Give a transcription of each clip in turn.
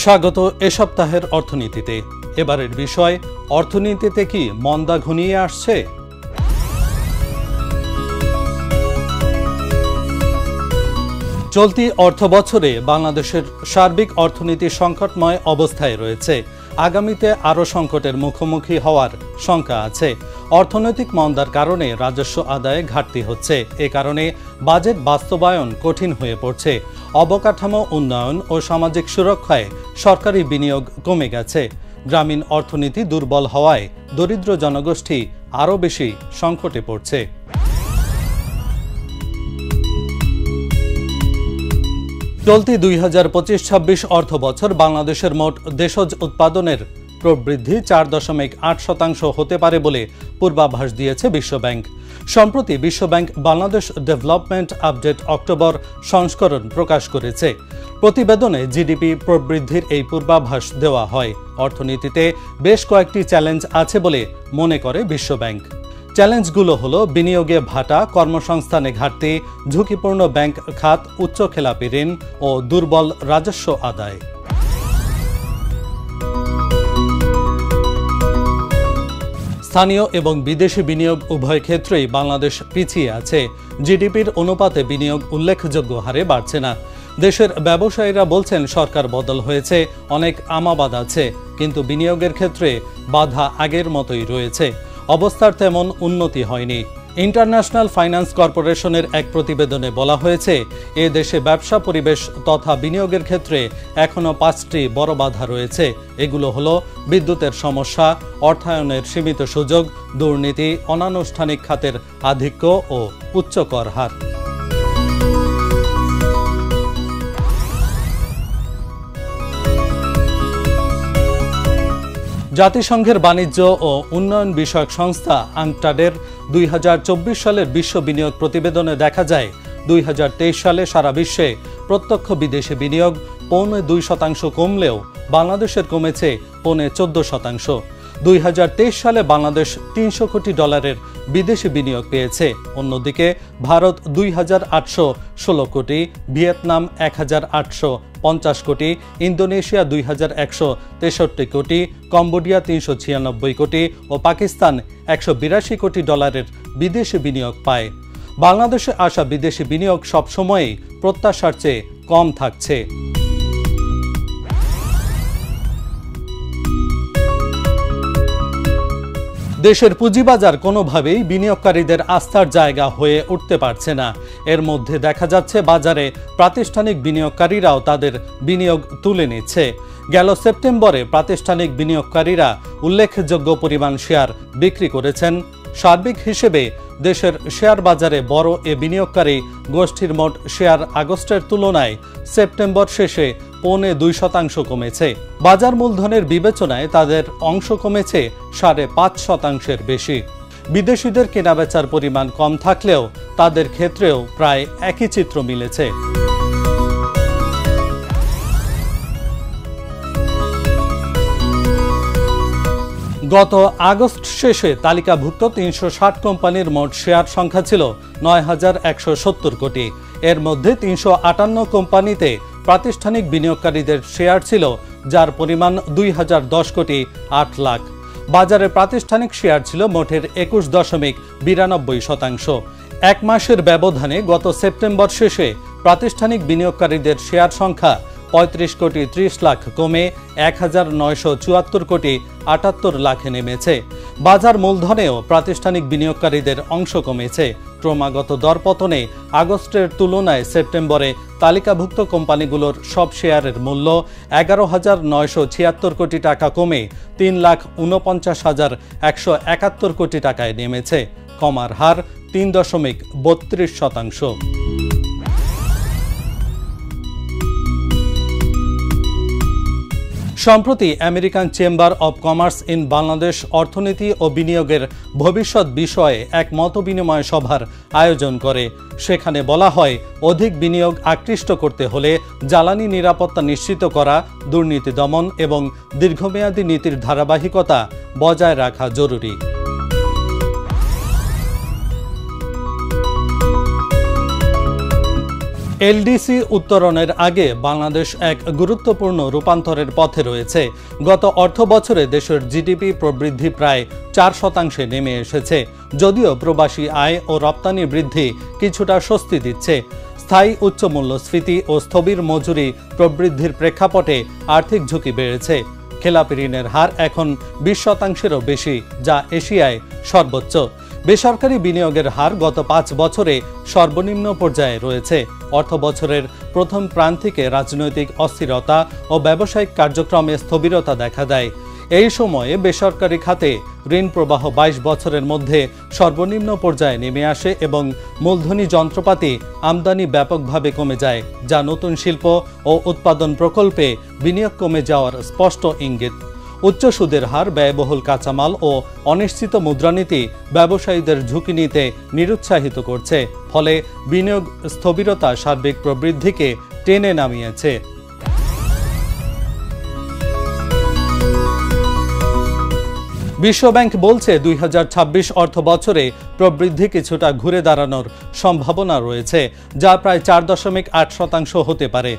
স্বাগত এ সপ্তাহের অর্থনীতিতে। এবারের বিষয়, অর্থনীতিতে কি মন্দা ঘনিয়ে আসছে? চলতি অর্থবছরে বাংলাদেশের সার্বিক অর্থনীতি সংকটময় অবস্থায় রয়েছে। আগামীতে আরও সংকটের মুখোমুখি হওয়ার শঙ্কা আছে। অর্থনৈতিক মন্দার কারণে রাজস্ব আদায়ে ঘাটতি হচ্ছে। এ কারণে বাজেট বাস্তবায়ন কঠিন হয়ে পড়ছে। অবকাঠামো উন্নয়ন ও সামাজিক সুরক্ষায় সরকারি বিনিয়োগ কমে গেছে। গ্রামীণ অর্থনীতি দুর্বল হওয়ায় দরিদ্র জনগোষ্ঠী আরও বেশি সংকটে পড়ছে। চলতি ২০২৫-২৬ অর্থবছর বাংলাদেশের মোট দেশজ উৎপাদনের প্রবৃদ্ধি ৪.৮% হতে পারে বলে পূর্বাভাস দিয়েছে বিশ্বব্যাংক। সম্প্রতি বিশ্বব্যাংক বাংলাদেশ ডেভেলপমেন্ট আপডেট অক্টোবর সংস্করণ প্রকাশ করেছে। প্রতিবেদনে জিডিপি প্রবৃদ্ধির এই পূর্বাভাস দেওয়া হয়। অর্থনীতিতে বেশ কয়েকটি চ্যালেঞ্জ আছে বলে মনে করে বিশ্বব্যাংক। চ্যালেঞ্জগুলো হলো বিনিয়োগে ভাটা, কর্মসংস্থানে ঘাটতি, ঝুঁকিপূর্ণ ব্যাংক খাত, উচ্চ খেলাপি ঋণ ও দুর্বল রাজস্ব আদায়। স্থানীয় এবং বিদেশি বিনিয়োগ উভয় ক্ষেত্রেই বাংলাদেশ পিছিয়ে আছে। জিডিপির অনুপাতে বিনিয়োগ উল্লেখযোগ্য হারে বাড়ছে না। দেশের ব্যবসায়ীরা বলছেন সরকার বদল হয়েছে, অনেক আমাবাদ আছে, কিন্তু বিনিয়োগের ক্ষেত্রে বাধা আগের মতোই রয়েছে। অবস্থার তেমন উন্নতি হয়নি। ইন্টারন্যাশনাল ফাইন্যান্স কর্পোরেশনের এক প্রতিবেদনে বলা হয়েছে, এ দেশে ব্যবসা পরিবেশ তথা বিনিয়োগের ক্ষেত্রে এখনও 5টি বড় বাধা রয়েছে। এগুলো হলো বিদ্যুতের সমস্যা, অর্থায়নের সীমিত সুযোগ, দুর্নীতি, অনানুষ্ঠানিক খাতের আধিক্য ও উচ্চ কর হার। জাতিসংঘের বাণিজ্য ও উন্নয়ন বিষয়ক সংস্থা আংটাডের ২০২৪ সালের বিশ্ব বিনিয়োগ প্রতিবেদনে দেখা যায়, ২০২৩ সালে সারা বিশ্বে প্রত্যক্ষ বিদেশি বিনিয়োগ ২.৫% কমলেও বাংলাদেশের কমেছে 14%। ২০২৩ সালে বাংলাদেশ $300 কোটি বিদেশি বিনিয়োগ পেয়েছে। অন্যদিকে ভারত ২,৮১৬ কোটি, ভিয়েতনাম ১,৮৫০ কোটি, ইন্দোনেশিয়া ২,১৬৩ কোটি, কম্বোডিয়া ৩৯৬ কোটি ও পাকিস্তান $১৮২ কোটি বিদেশি বিনিয়োগ পায়। বাংলাদেশে আসা বিদেশি বিনিয়োগ সবসময়ই প্রত্যাশার চেয়ে কম থাকছে। দেশের পুঁজিবাজার কোনোভাবেই বিনিয়োগকারীদের আস্থার জায়গা হয়ে উঠতে পারছে না। এর মধ্যে দেখা যাচ্ছে বাজারে প্রাতিষ্ঠানিক বিনিয়োগকারীরাও তাদের বিনিয়োগ তুলে নিচ্ছে। গেল সেপ্টেম্বরে প্রাতিষ্ঠানিক বিনিয়োগকারীরা উল্লেখযোগ্য পরিমাণ শেয়ার বিক্রি করেছেন। সার্বিক হিসেবে দেশের শেয়ার বাজারে বড় এ বিনিয়োগকারী গোষ্ঠীর মোট শেয়ার আগস্টের তুলনায় সেপ্টেম্বর শেষে 2.5% কমেছে। বাজার মূলধনের বিবেচনায় তাদের অংশ কমেছে 5.5%-এর বেশি। বিদেশিদের কেনাবেচার পরিমাণ কম থাকলেও তাদের ক্ষেত্রেও প্রায় একই চিত্র মিলেছে। গত আগস্ট শেষে তালিকাভুক্ত 360 কোম্পানির মোট শেয়ার সংখ্যা ছিল 9,170 কোটি। এর মধ্যে 358 কোম্পানিতে প্রাতিষ্ঠানিক বিনিয়োগকারীদের শেয়ার ছিল, যার পরিমাণ 2,010 কোটি 8 লাখ। বাজারে প্রাতিষ্ঠানিক শেয়ার ছিল মোটের 21.92%। এক মাসের ব্যবধানে গত সেপ্টেম্বর শেষে প্রাতিষ্ঠানিক বিনিয়োগকারীদের শেয়ার সংখ্যা 35 কোটি 30 লাখ কমে 1,974 কোটি 78 লাখে নেমেছে। বাজার মূলধনেও প্রাতিষ্ঠানিক বিনিয়োগকারীদের অংশ কমেছে। ক্রমাগত দরপতনে আগস্টের তুলনায় সেপ্টেম্বরে তালিকাভুক্ত কোম্পানিগুলোর সব শেয়ারের মূল্য 11,976 কোটি টাকা কমে 3,49,171 কোটি টাকায় নেমেছে। কমার হার 3.32%। সম্প্রতি American chamber of commerce in Bangladesh অর্থনীতি ও বিনিয়োগের ভবিষ্যৎ বিষয়ে এক মতবিনিময় সভার আয়োজন করে। সেখানে বলা হয়, অধিক বিনিয়োগ আকৃষ্ট করতে হলে জ্বালানি নিরাপত্তা নিশ্চিত করা, দুর্নীতি দমন এবং দীর্ঘমেয়াদী নীতির ধারাবাহিকতা বজায় রাখা জরুরি। এলডিসি উত্তরণের আগে বাংলাদেশ এক গুরুত্বপূর্ণ রূপান্তরের পথে রয়েছে। গত অর্থ বছরে দেশের জিডিপি প্রবৃদ্ধি প্রায় 4% নেমে এসেছে। যদিও প্রবাসী আয় ও রপ্তানি বৃদ্ধি কিছুটা স্বস্তি দিচ্ছে, স্থায়ী উচ্চ মূল্যস্ফীতি ও স্থবির মজুরি প্রবৃদ্ধির প্রেক্ষাপটে আর্থিক ঝুঁকি বেড়েছে। খেলাপি ঋণের হার এখন 20%-এরও বেশি, যা এশিয়ায় সর্বোচ্চ। বেসরকারি বিনিয়োগের হার গত 5 বছরে সর্বনিম্ন পর্যায়ে রয়েছে। অর্থ বছরের প্রথম প্রান্তিকে রাজনৈতিক অস্থিরতা ও ব্যবসায়িক কার্যক্রমে স্থবিরতা দেখা দেয়। এই সময়ে বেসরকারি খাতে ঋণ প্রবাহ 22 বছরের মধ্যে সর্বনিম্ন পর্যায়ে নেমে আসে এবং মূলধনী যন্ত্রপাতি আমদানি ব্যাপকভাবে কমে যায়, যা নতুন শিল্প ও উৎপাদন প্রকল্পে বিনিয়োগ কমে যাওয়ার স্পষ্ট ইঙ্গিত। উচ্চ সুদের হার, ব্যয়বহুল কাঁচামাল ও অনিশ্চিত মুদ্রানীতি ব্যবসায়ীদের ঝুঁকি নিতে নিরুৎসাহিত করছে, ফলে বিনিয়োগ স্থবিরতা সার্বিক প্রবৃদ্ধিকে টেনে নামিয়েছে। বিশ্বব্যাংক বলছে 2026 অর্থ বছরে প্রবৃদ্ধি কিছুটা ঘুরে দাঁড়ানোর সম্ভাবনা রয়েছে, যা প্রায় 4.8% হতে পারে।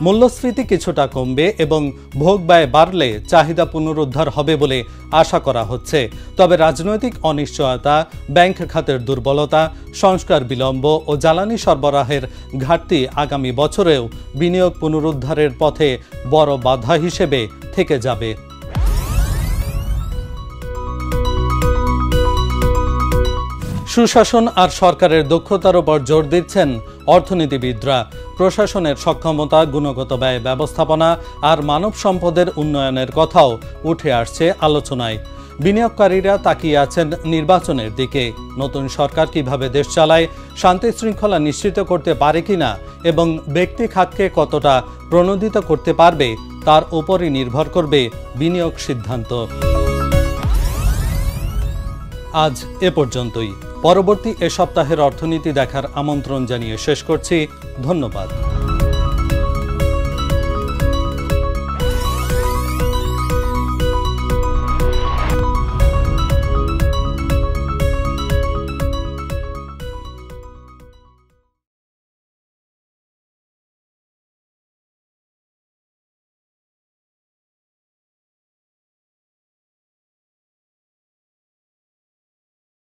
মূল্যস্ফীতি কিছুটা কমবে এবং ভোগ ব্যয় বাড়লে চাহিদা পুনরুদ্ধার হবে বলে আশা করা হচ্ছে। তবে রাজনৈতিক অনিশ্চয়তা, ব্যাংক খাতের দুর্বলতা, সংস্কার বিলম্ব ও জ্বালানি সরবরাহের ঘাটতি আগামী বছরেও বিনিয়োগ পুনরুদ্ধারের পথে বড় বাধা হিসেবে থেকে যাবে। সুশাসন আর সরকারের দক্ষতার উপর জোর দিচ্ছেন অর্থনীতিবিদরা। প্রশাসনের সক্ষমতা, গুণগত ব্যয় ব্যবস্থাপনা আর মানব সম্পদের উন্নয়নের কথাও উঠে আসছে আলোচনায়। বিনিয়োগকারীরা তাকিয়ে আছেন নির্বাচনের দিকে। নতুন সরকার কিভাবে দেশ চালায়, শান্তি শৃঙ্খলা নিশ্চিত করতে পারে কিনা এবং ব্যক্তি খাতকে কতটা প্রণোদিত করতে পারবে, তার উপরই নির্ভর করবে বিনিয়োগ সিদ্ধান্ত। আজ এ পর্যন্তই। পরবর্তী এ সপ্তাহের অর্থনীতি দেখার আমন্ত্রণ জানিয়ে শেষ করছি। ধন্যবাদ।